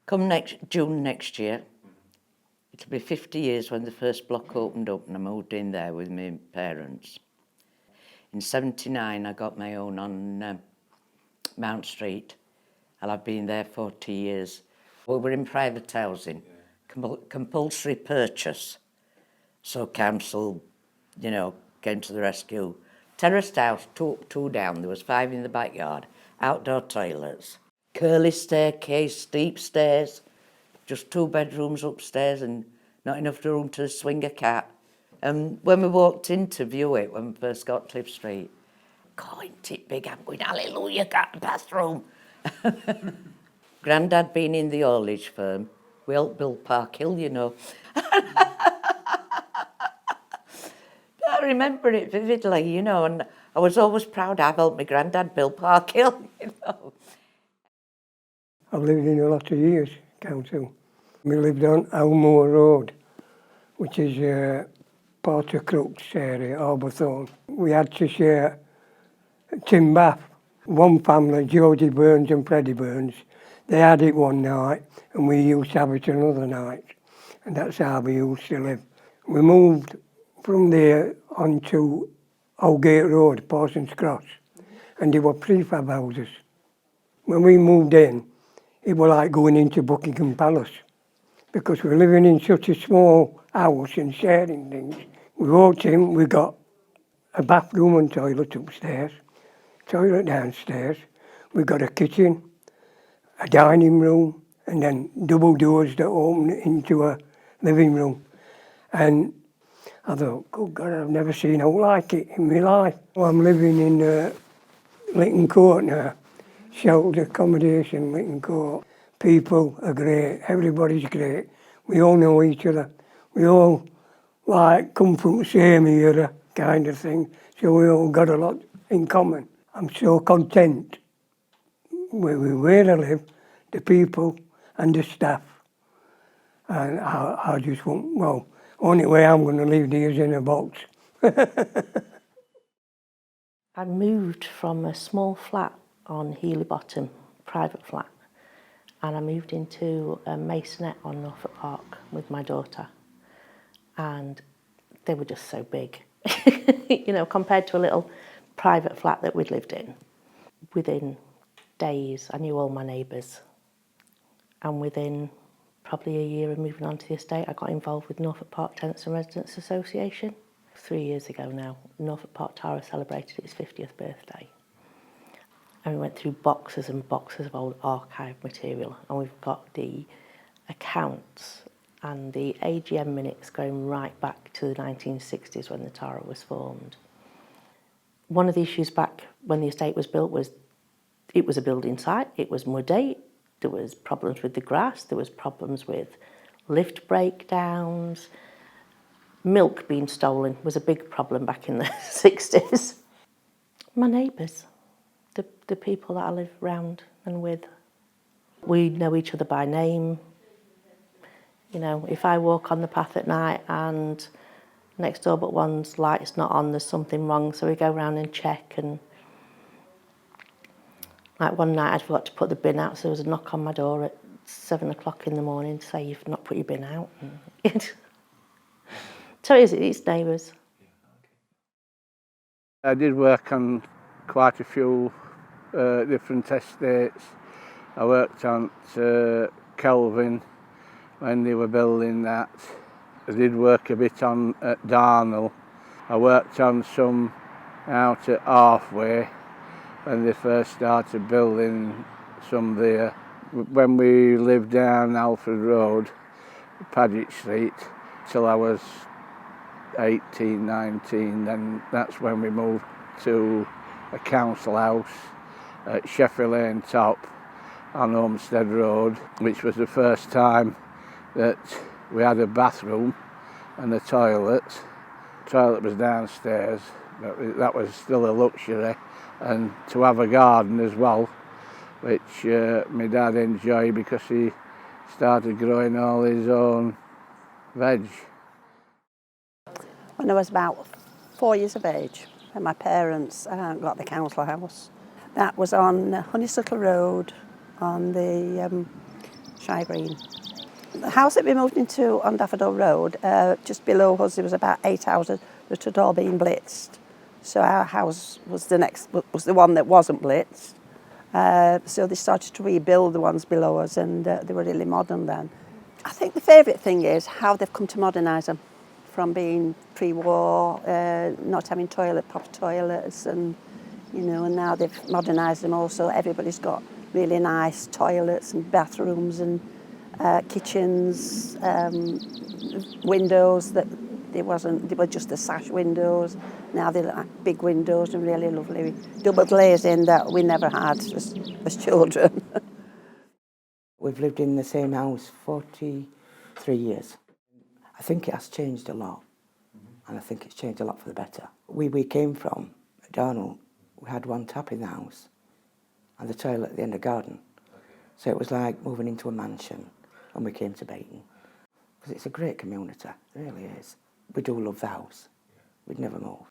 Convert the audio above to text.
Come next June next year, it'll be 50 years when the first block opened up and I moved in there with my parents. In 79, I got my own on Mount Street, and I've been there 40 years. We were in private housing, compulsory purchase. So council, came to the rescue. Terraced house, two down, there was 5 in the backyard, outdoor toilets, curly staircase, steep stairs, just 2 bedrooms upstairs and not enough room to swing a cat. And when we walked in to view it, when we first got Cliff Street, God, ain't it big? I'm going, hallelujah, got a bathroom. Grandad being in the haulage firm, we helped build Park Hill, I remember it vividly, and I was always proud I've helped my granddad build Park Hill, I've lived in a lot of years, council. We lived on Elmore Road, which is part of Crooks area, Arbourthorne. We had to share tin bath. One family, Georgie Burns and Freddie Burns, they had it one night and we used to have it another night. And that's how we used to live. We moved from there onto Oldgate Road, Parsons Cross, and there were prefab houses. When we moved in, it was like going into Buckingham Palace because we're living in such a small house and sharing things. We walked in, we got a bathroom and toilet upstairs, toilet downstairs. We got a kitchen, a dining room, and then double doors that open into a living room. And I thought, good God, I've never seen out like it in my life. Well, I'm living in Lytton Court now, sheltered accommodation, Lytton Court. People are great, everybody's great. We all know each other. We all come from the same era kind of thing, so we all got a lot in common. I'm so content with where I live, the people and the staff. And I just want, only way I'm going to live there is in a box. I moved from a small flat on Healy Bottom, private flat, and I moved into a masonette on Norfolk Park with my daughter. And they were just so big, compared to a little private flat that we'd lived in. Within days, I knew all my neighbours. And within probably a year of moving on to the estate, I got involved with Norfolk Park Tenants and Residents Association. 3 years ago now, Norfolk Park Tower celebrated its 50th birthday. And we went through boxes and boxes of old archive material, and we've got the accounts and the AGM minutes going right back to the 1960s when the Tower was formed. One of the issues back when the estate was built was it was a building site, it was muddy, there was problems with the grass, there was problems with lift breakdowns. Milk being stolen was a big problem back in the 60s. My neighbours, the people that I live round and with, we know each other by name. If I walk on the path at night and next door but one's light's not on, there's something wrong, so we go round and check. And like one night I forgot to put the bin out, so there was a knock on my door at 7 o'clock in the morning to say you've not put your bin out. So it's neighbours. I did work on quite a few different estates. I worked on Kelvin when they were building that. I did work a bit on at Darnell. I worked on some out at Halfway when they first started building some there. When we lived down Alfred Road, Paget Street, till I was 18, 19, then that's when we moved to a council house at Sheffield Lane Top on Homestead Road, which was the first time that we had a bathroom and a toilet. The toilet was downstairs, but that was still a luxury, and to have a garden as well, which my dad enjoyed because he started growing all his own veg. When I was about 4 years of age, and my parents got the council house. That was on Honeysuckle Road on the Shire Green. The house that we moved into on Daffodil Road, just below us, there was about 8 houses that had all been blitzed. So our house was the one that wasn't blitzed. So they started to rebuild the ones below us, and they were really modern then. I think the favourite thing is how they've come to modernise them, from being pre-war, not having proper toilets, and and now they've modernised them also. Everybody's got really nice toilets and bathrooms and kitchens, windows that they were just the sash windows. Now they're like big windows and really lovely, double glazing that we never had as children. We've lived in the same house 43 years. I think it has changed a lot, and I think it's changed a lot for the better. We came from Darnell. We had one tap in the house and the toilet at the end of the garden. So it was like moving into a mansion, and we came to Bayton. Because it's a great community, it really is. We do love the house. We'd never move.